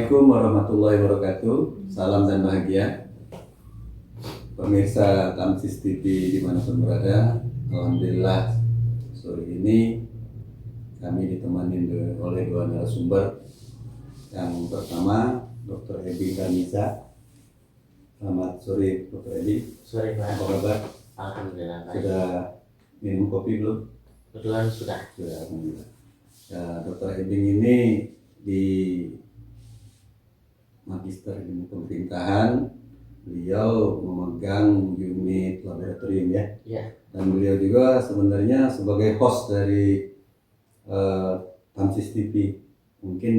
Assalamualaikum warahmatullahi wabarakatuh. Salam dan bahagia pemirsa Tamsis TV dimanapun berada. Alhamdulillah sore ini kami ditemani oleh dua narasumber. Yang pertama Dr. Ebi Kaniza. Selamat sore Dr. Ebi. Sore Pak. Apa kabar? Alhamdulillah baik. Sudah minum kopi belum? Kebetulan sudah. Alhamdulillah. Ya, Dr. Ebing ini di Magister Ilmu Pemerintahan, beliau memegang unit laboratorium ya. Ya. Dan beliau juga sebenarnya sebagai host dari Tamsis TV. Mungkin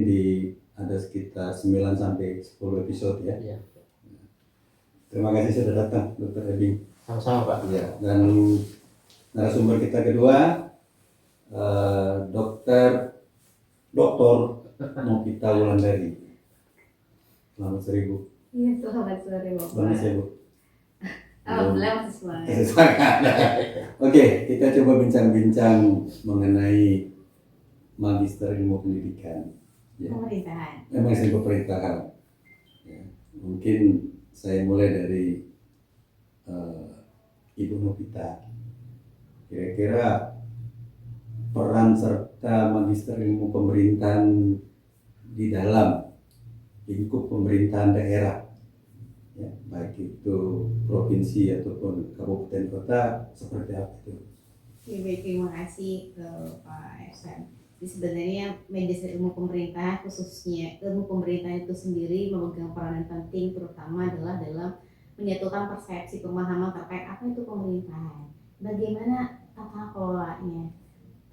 ada sekitar 9 sampai 10 episode ya. Ya. Terima kasih sudah datang Dr. Ebing. Sama-sama Pak. Ya, dan narasumber kita kedua Dr. Novita Wulandari. Selamat sore Bu. Iya, selamat sore Bapak. Selamat sore Bu. Alhamdulillah masih semangat. Oke, kita coba bincang-bincang mengenai Magister Ilmu Pendidikan. Ya. Pemerintahan. Magister Pemerintahan. Ya. Mungkin saya mulai dari Ibu Novita. Kira-kira peran serta Magister Ilmu Pemerintahan di dalam lingkup pemerintahan daerah, ya, baik itu provinsi ataupun kabupaten kota, seperti apa itu? Oke, baik, terima kasih Pak Ehsan. Jadi sebenarnya Magister Ilmu Pemerintahan, khususnya ilmu pemerintahan itu sendiri memegang peranan penting, terutama adalah dalam menyatukan persepsi pemahaman terkait apa itu pemerintahan, bagaimana tata kelolanya.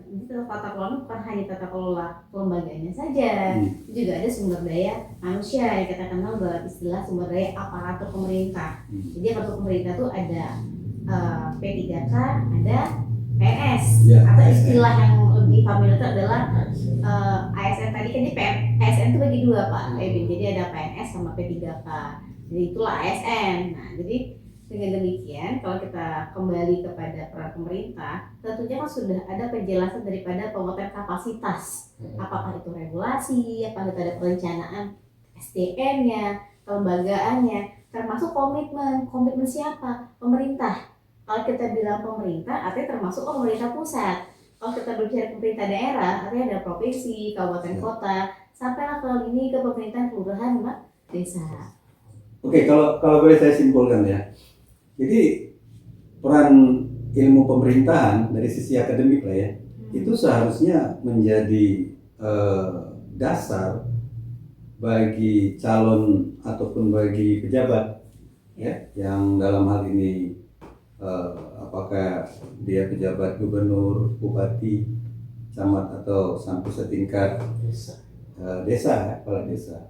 Jadi tata kelola bukan hanya tata kelola lembaganya saja, juga ada sumber daya manusia yang kita kenal dalam istilah sumber daya aparatur pemerintah. Jadi aparatur pemerintah itu ada P3K, ada PNS, ya, atau istilah yang lebih familiar itu adalah ASN. Tadi kan di ASN itu bagi dua Pak Ebin, jadi ada PNS sama P3K. Jadi itulah ASN. Nah, jadi dengan demikian, kalau kita kembali kepada peran pemerintah, tentunya kan sudah ada penjelasan daripada penguatan kapasitas. Apakah itu regulasi, apakah itu ada perencanaan SDM-nya, kelembagaannya, termasuk komitmen. Komitmen siapa? Pemerintah. Kalau kita bilang pemerintah, artinya termasuk pemerintah pusat. Kalau kita berbicara pemerintah daerah, artinya ada provinsi, kabupaten, kota, sampailah kalau ini ke pemerintahan kelurahan, desa. Oke, kalau boleh saya simpulkan ya. Jadi peran ilmu pemerintahan dari sisi akademik lah ya, itu seharusnya menjadi dasar bagi calon ataupun bagi pejabat ya, yang dalam hal ini apakah dia pejabat gubernur, bupati, camat atau sampai setingkat desa ya, kepala desa.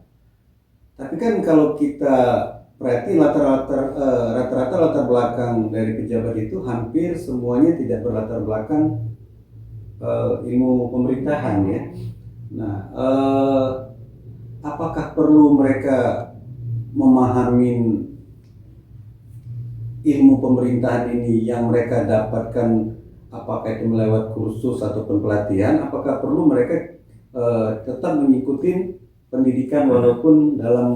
Tapi kan kalau kita berarti rata-rata latar belakang dari pejabat itu hampir semuanya tidak berlatar belakang ilmu pemerintahan ya. Nah, apakah perlu mereka memahami ilmu pemerintahan ini yang mereka dapatkan, apakah itu melewat kursus ataupun pelatihan? Apakah perlu mereka tetap mengikuti pendidikan walaupun dalam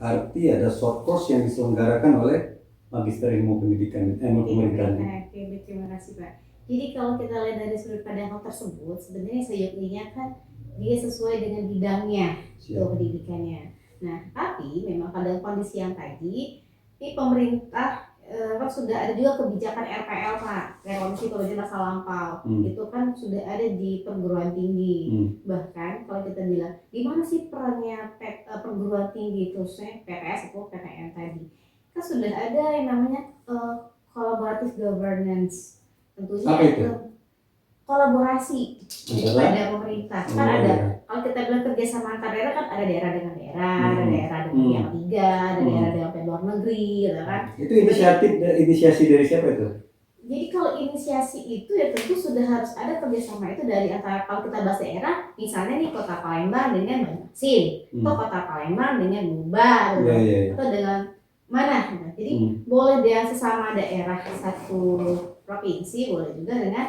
arti ada short course yang diselenggarakan oleh Magister Ilmu Pendidikan Pemerintahan. Oke, terima kasih Pak. Jadi kalau kita lihat dari sudut pandang hal tersebut, sebenarnya seyogianya kan dia sesuai dengan bidangnya, itu pendidikannya. Nah, tapi memang pada kondisi yang tadi, ini pemerintah kan sudah ada juga kebijakan RPL Pak, Reformasi Pelajaran Masa Lampau. Itu kan sudah ada di perguruan tinggi. Bahkan kalau kita bilang, di mana sih perannya perguruan tinggi, terusnya PTS atau PTN tadi, kan sudah ada yang namanya collaborative governance. Tentunya itu kolaborasi pada pemerintah. Kan ada, kalau kita bilang kerjasama antar daerah, kan ada daerah dengan daerah, ada daerah dengan pihak ketiga, ada daerah dengan luar negeri, gitu kan. Itu inisiasi dari siapa itu? Jadi kalau inisiasi itu ya tentu sudah harus ada kerjasama itu dari antara, kalau kita bahas daerah, misalnya nih Kota Palembang dengan Banjarmasin, atau Kota Palembang dengan Bubar, atau dengan mana. Nah, jadi boleh dengan sesama daerah satu provinsi, boleh juga dengan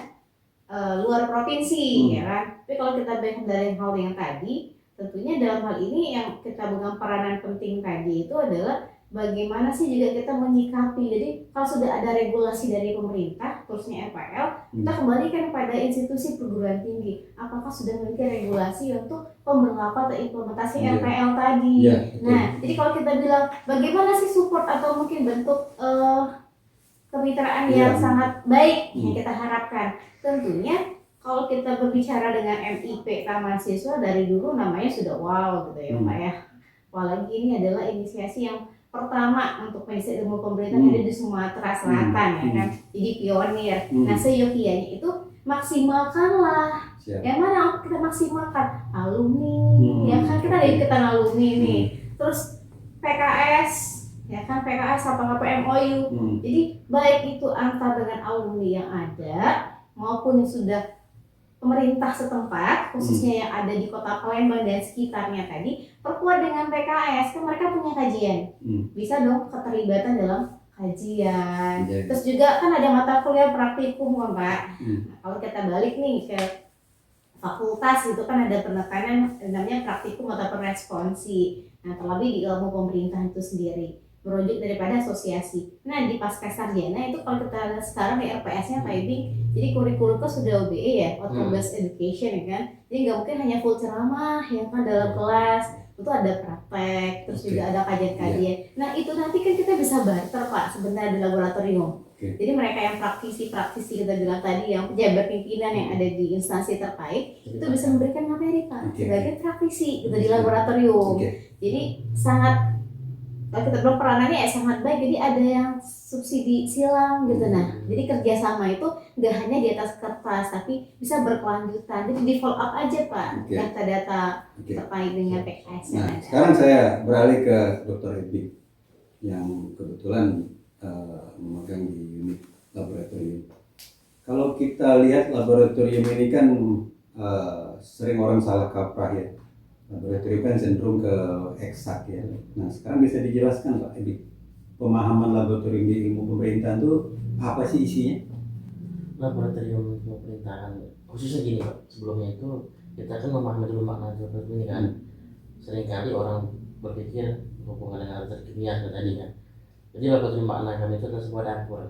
luar provinsi, ya kan. Tapi kalau kita bahas dari hal yang tadi, tentunya dalam hal ini yang kita pegang peranan penting tadi itu adalah bagaimana sih juga kita menyikapi. Jadi kalau sudah ada regulasi dari pemerintah, khususnya FPL, kita kembalikan pada institusi perguruan tinggi. Apakah sudah memiliki regulasi untuk pemberlakuan atau implementasi FPL tadi? Nah, jadi kalau kita bilang bagaimana sih support atau mungkin bentuk kemitraan yang sangat baik yang kita harapkan, tentunya kalau kita berbicara dengan MIP Taman Siswa dari dulu namanya sudah wow gitu ya Pak ya. Apalagi ini adalah inisiasi yang pertama untuk pendidikan ilmu pemerintahan ada di Sumatera Selatan ya kan, jadi pionir. Nah seyogianya itu maksimalkanlah. Yang mana kita maksimalkan alumni, ya kan kita ada ikutan alumni nih, terus PKS, ya kan PKS apa MOU. Jadi baik itu antar dengan alumni yang ada maupun yang sudah pemerintah setempat, khususnya yang ada di kota Palembang dan sekitarnya tadi, perkuat dengan PKS, kan mereka punya kajian, bisa dong keterlibatan dalam kajian. Terus juga kan ada mata kuliah praktikum kan Pak. Kalau kita balik nih ke fakultas itu kan ada penekanan namanya praktikum atau responsi. Nah terlebih di ilmu pemerintahan itu sendiri, merujuk daripada asosiasi. Nah di pasca sarjana itu kalau kita lihat sekarang di RPS-nya Pak Ibing, jadi kurikulumnya sudah OBE ya, outcome based education ya kan. Jadi nggak mungkin hanya full ceramah ya kan dalam kelas, itu ada praktek, terus juga ada kajian-kajian. Nah itu nanti kan kita bisa barter Pak sebenarnya di laboratorium. Jadi mereka yang praktisi kita bilang tadi, yang pejabat pimpinan yang ada di instansi terkait itu bisa memberikan materi Pak sebagai praktisi gitu di laboratorium. Jadi sangat, kalau kita bilang peranannya ya sangat baik, jadi ada yang subsidi silang gitu. Nah jadi kerjasama itu nggak hanya di atas kertas tapi bisa berkelanjutan, jadi di follow up aja Pak data-data terkait dengan PKS. Nah sekarang saya beralih ke Dr. Ebi yang kebetulan memegang di unit laboratorium. Kalau kita lihat laboratorium ini kan sering orang salah kaprah ya. Laboratorium kan cenderung ke eksak ya. Nah sekarang bisa dijelaskan Pak Edi, pemahaman laboratorium di ilmu pemerintahan itu apa sih isinya? Laboratorium pemerintahan khususnya gini Pak, sebelumnya itu kita kan memahami dulu makna laboratorium ini kan. Seringkali orang berpikir hubungan dengan laboratorium kimia tadi kan. Jadi laboratorium makna kami itu adalah sebuah dapur.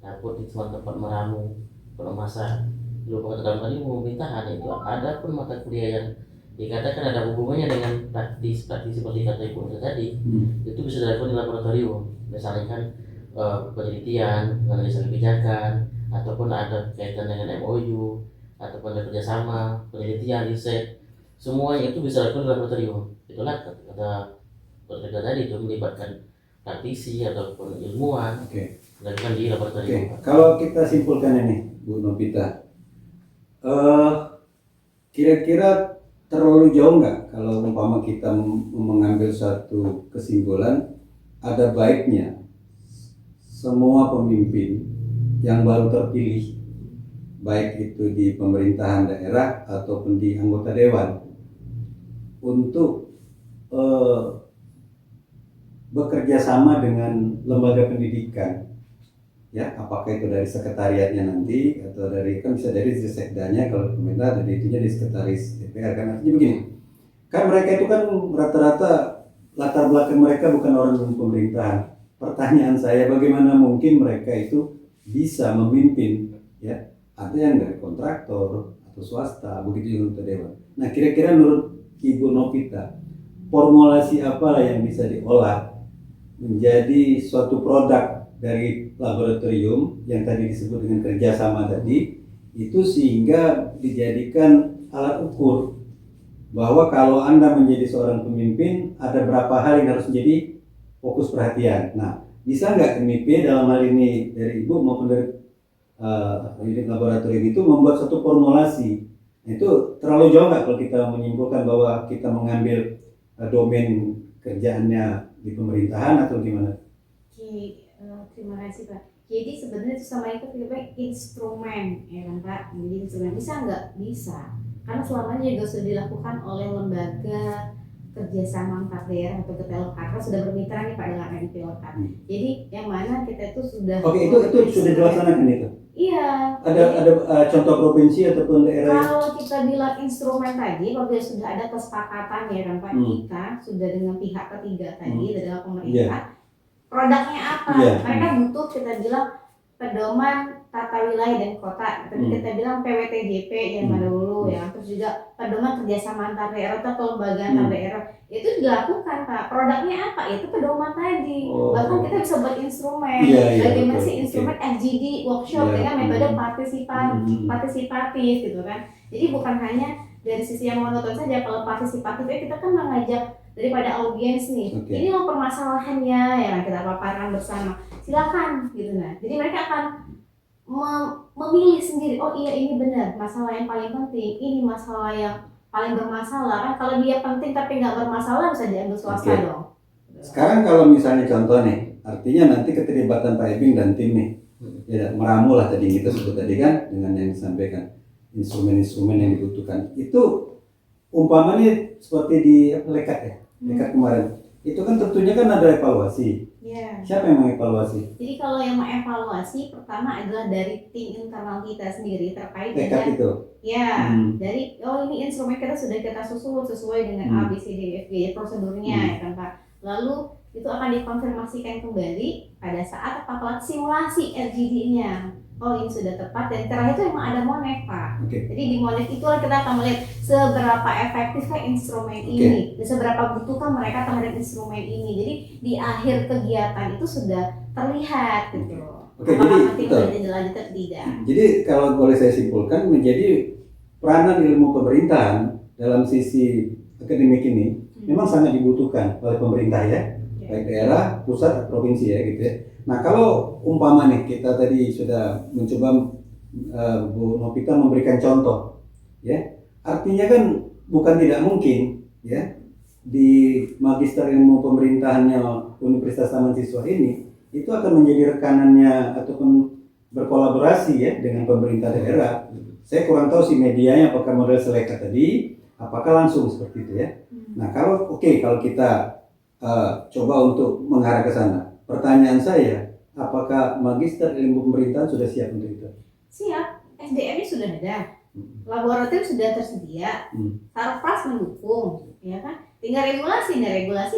Dapur di tempat meramu, masak. Dulu pada dalam tadi pemerintahan itu ada pun mata kuliah yang dikatakan ada hubungannya dengan praktis seperti kata Ibu tadi, itu bisa dilakukan di laboratorium. Misalnya kan penelitian, analisa kebijakan, ataupun ada kaitan dengan MOU, ataupun ada kerjasama, penelitian, riset, semuanya itu bisa dilakukan di laboratorium. Itulah kata tadi itu melibatkan praktisi ataupun ilmuwan, dilakukan di laboratorium. Kalau kita simpulkan ini Bu Novita, kira-kira terlalu jauh nggak kalau umpama kita mengambil satu kesimpulan, ada baiknya semua pemimpin yang baru terpilih, baik itu di pemerintahan daerah ataupun di anggota dewan, untuk bekerja sama dengan lembaga pendidikan, ya apakah itu dari sekretariatnya nanti atau dari, kan bisa dari sekdanya kalau pemerintah, dari itunya di sekretaris DPR kan. Artinya begini, kan mereka itu kan rata-rata latar belakang mereka bukan orang pemerintahan. Pertanyaan saya, bagaimana mungkin mereka itu bisa memimpin, ya ada yang dari kontraktor atau swasta, begitu juga untuk dewan. Nah kira-kira menurut Ibu Novita, formulasi apa yang bisa diolah menjadi suatu produk dari laboratorium yang tadi disebut dengan kerjasama tadi, itu sehingga dijadikan alat ukur bahwa kalau Anda menjadi seorang pemimpin, ada berapa hal yang harus menjadi fokus perhatian. Nah, bisa nggak MIP dalam hal ini dari Ibu maupun dari unit laboratorium itu membuat satu formulasi? Itu terlalu jauh nggak kalau kita menyimpulkan bahwa kita mengambil domain kerjaannya di pemerintahan atau gimana? Oke, terima kasih Pak. Jadi sebenarnya itu sama itu instrumen ya kan Pak. Jadi instrumen bisa nggak? Bisa. Karena selamanya juga sudah dilakukan oleh lembaga kerjasama antar daerah atau KTLK sudah bermitra nih Pak dengan MPLK. Jadi yang mana kita itu sudah itu sudah dilaksanakan itu? Iya. Ada contoh provinsi ataupun daerah yang Kalau kita bilang instrumen tadi, apabila sudah ada kesepakatan ya kan Pak, kita sudah dengan pihak ketiga tadi adalah pemerintah, produknya apa? Iya. Mereka butuh kita bilang pedoman tata wilayah dan kota, tadi kita bilang PWTJP yang mana dulu ya, terus juga pedoman kerjasama antar daerah atau kelembagaan antar daerah itu dilakukan Pak. Produknya apa? Itu pedoman tadi. Bahkan kita bisa buat instrumen. Bagaimana sih instrumen FGD workshop dengan metode partisipatif gitu kan. Jadi bukan hanya dari sisi yang monoton saja. Kalau partisipatifnya kita kan mengajak daripada audiens nih, ini loh permasalahannya ya kita paparkan bersama. Silakan gitu nah. Jadi mereka akan memilih sendiri. Oh iya ini benar masalah yang paling penting. Ini masalah yang paling bermasalah kan. Kalau dia penting tapi nggak bermasalah bisa diambil swasta dong. Sekarang kalau misalnya contoh nih, artinya nanti keterlibatan Pak Ebing dan tim nih, ya meramu lah tadi kita sebut tadi kan dengan yang disampaikan instrumen-instrumen yang dibutuhkan. Itu umpamanya seperti di lekat ya, lekat kemarin. Itu kan tentunya kan ada evaluasi. Siapa yang mengevaluasi? Jadi kalau yang mengevaluasi pertama adalah dari tim internal kita sendiri terkait dengan itu. Dari ini instrumen kita sudah kita susun sesuai dengan A B C D F G prosedurnya ya kan Pak. Lalu itu akan dikonfirmasikan kembali pada saat apakah simulasi RGD-nya. Oh ini sudah tepat dan terakhir itu memang ada monek Pak. Jadi di monek itu kita akan melihat seberapa efektifkah instrumen ini dan seberapa butuhkah mereka terhadap instrumen ini. Jadi di akhir kegiatan itu sudah terlihat gitu. Apakah nanti boleh dilanjutkan atau tidak. Jadi kalau boleh saya simpulkan menjadi peranan ilmu pemerintahan dalam sisi akademik ini memang sangat dibutuhkan oleh pemerintah ya, baik daerah, pusat, provinsi ya gitu ya. Nah kalau umpama nih kita tadi sudah mencoba Bu Novita memberikan contoh ya, artinya kan bukan tidak mungkin ya di Magister Ilmu Pemerintahannya Universitas Taman Siswa ini itu akan menjadi rekanannya ataupun berkolaborasi ya dengan pemerintah daerah. Saya kurang tahu sih medianya apakah model seleka tadi, apakah langsung seperti itu ya. Nah kalau kalau kita coba untuk mengarah ke sana, pertanyaan saya, apakah Magister Ilmu Pemerintahan sudah siap untuk itu? Siap, SDM-nya sudah ada, laboratorium sudah tersedia, Sarpas mendukung, ya kan? Tinggal regulasi,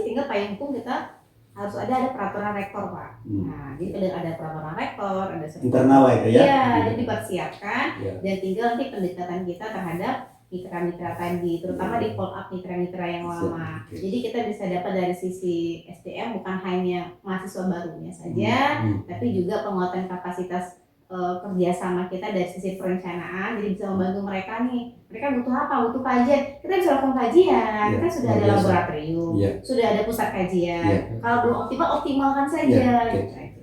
tinggal payung hukum kita harus ada peraturan rektor Pak. Nah, jadi ada peraturan rektor, ada internal itu ya. Iya, jadi dipersiapkan dan tinggal nanti pendekatan kita terhadap mitra-mitra tadi, terutama di follow up mitra-mitra yang lama. Jadi kita bisa dapat dari sisi SDM bukan hanya mahasiswa barunya saja, tapi juga penguatan kapasitas kerjasama kita dari sisi perencanaan. Jadi bisa membantu mereka nih. Mereka butuh apa? Butuh kajian. Kita bisa lakukan kajian. Kita sudah ada laboratorium, sudah ada pusat kajian. Kalau belum optimal, optimalkan saja.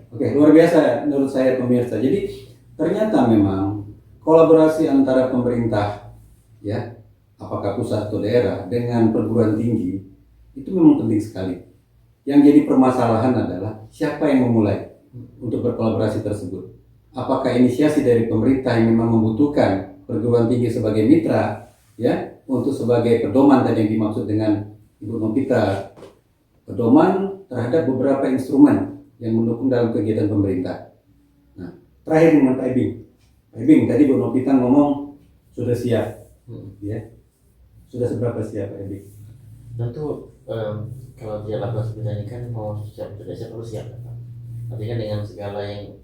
Oke, luar biasa menurut saya pemirsa. Jadi ternyata memang kolaborasi antara pemerintah ya, apakah pusat atau daerah dengan perguruan tinggi itu memang penting sekali. Yang jadi permasalahan adalah siapa yang memulai untuk berkolaborasi tersebut. Apakah inisiasi dari pemerintah yang memang membutuhkan perguruan tinggi sebagai mitra ya, untuk sebagai pedoman tadi yang dimaksud dengan Ibu Novita, pedoman terhadap beberapa instrumen yang mendukung dalam kegiatan pemerintah. Nah, terakhir dengan Pak Ebing. Pak Ebing, tadi Bu Novita ngomong sudah siap. Ya, sudah seberapa siap Pak Ebing? Tentu kalau dia lakukan seperti ini kan mau siap tidak siap harus siap kan. Artinya dengan segala yang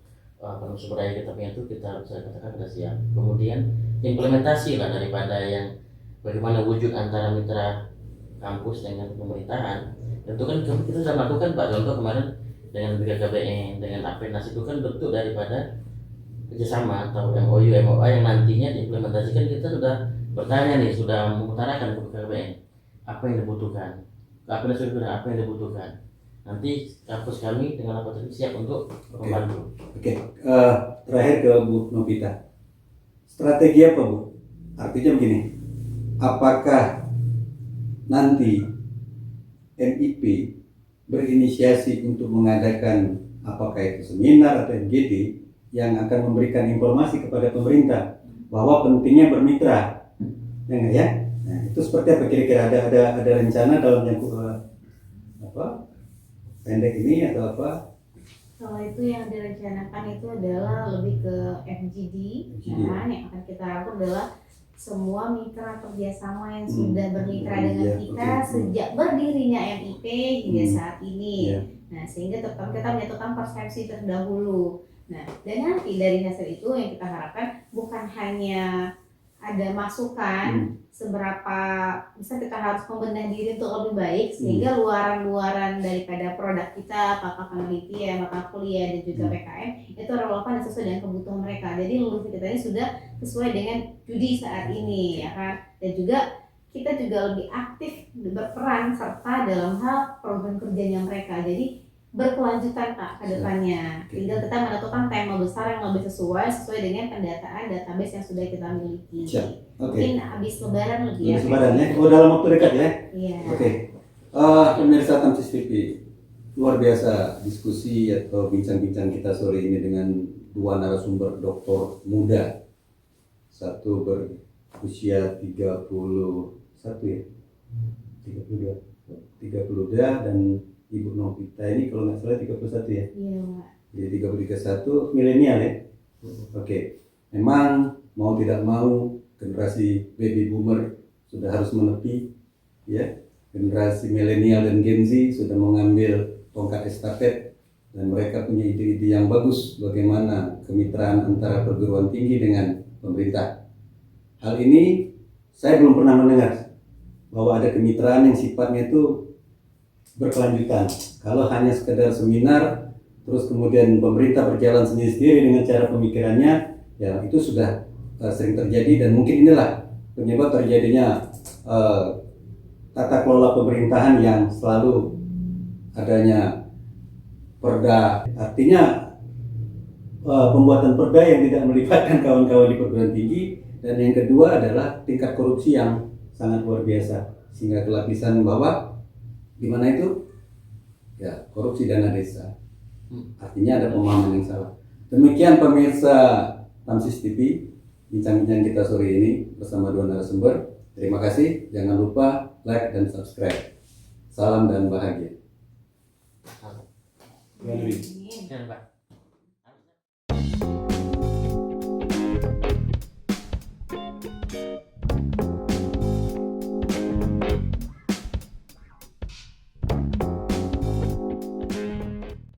sumber daya kita punya itu kita bisa katakan sudah siap. Kemudian implementasi lah daripada yang bagaimana wujud antara mitra kampus dengan pemerintahan. Tentu kan kita sudah melakukan Pak, contoh kemarin dengan BKKBN, dengan APENAS itu kan bentuk daripada kerjasama atau MOU, MOA yang nantinya diimplementasikan. Kita sudah bertanya nih, sudah mengutarakan ke BKKBN apa yang dibutuhkan, ke APENAS sudah apa yang dibutuhkan. Nanti kampus kami dengan laboratorium siap untuk membantu. Terakhir ke Bu Novita, strategi apa Bu? Artinya begini, apakah nanti MIP berinisiasi untuk mengadakan apakah itu seminar atau MGD yang akan memberikan informasi kepada pemerintah bahwa pentingnya bermitra, ya? Nah itu seperti apa kira-kira, ada rencana dalam yang pendek ini atau apa Kalau itu yang direncanakan itu adalah lebih ke FGD, ya, yang akan kita atur adalah semua mitra kerjasama yang sudah bermitra dengan kita sejak berdirinya MIP hingga saat ini. Nah, sehingga tetap kita menyatukan persepsi terdahulu. Nah, dan nanti dari hasil itu yang kita harapkan bukan hanya ada masukan seberapa bisa kita harus membenahi diri untuk lebih baik sehingga luaran-luaran daripada produk kita, apakah penelitian, apakah kuliah dan juga PKM itu relevan dan sesuai dengan kebutuhan mereka. Jadi lulusan kita ini sudah sesuai dengan judi saat ini, ya kan? Dan juga kita juga lebih aktif berperan serta dalam hal program kerjanya mereka. Jadi berkelanjutan Pak ke depannya. Tinggal kita menentukan tema besar yang lebih sesuai dengan pendataan database yang sudah kita miliki. Mungkin habis lebaran lebih ya. Lebaran ya. Oh, dalam waktu dekat ya. Iya. Oke. Pemirsa Tamsis TV, luar biasa diskusi atau bincang-bincang kita sore ini dengan dua narasumber doktor muda. Satu berusia 31 ya. 32 dan Ibu Novita ini kalau nggak salah 31 ya? Iya, Pak. Jadi 31 milenial ya? Oke. Memang mau tidak mau generasi baby boomer sudah harus menepi ya. Generasi milenial dan Gen Z sudah mengambil tongkat estafet dan mereka punya ide-ide yang bagus bagaimana kemitraan antara perguruan tinggi dengan pemerintah. Hal ini saya belum pernah mendengar bahwa ada kemitraan yang sifatnya itu berkelanjutan. Kalau hanya sekedar seminar terus kemudian pemerintah berjalan sendiri-sendiri dengan cara pemikirannya, ya itu sudah sering terjadi dan mungkin inilah penyebab terjadinya tata kelola pemerintahan yang selalu adanya perda. Artinya pembuatan perda yang tidak melibatkan kawan-kawan di perguruan tinggi, dan yang kedua adalah tingkat korupsi yang sangat luar biasa sehingga kelapisan bawah di mana itu ya korupsi dana desa. Artinya ada pemahaman yang salah. Demikian pemirsa Tamsis TV, bincang-bincang kita sore ini bersama dua narasumber. Terima kasih. Jangan lupa like dan subscribe. Salam dan bahagia. Pak.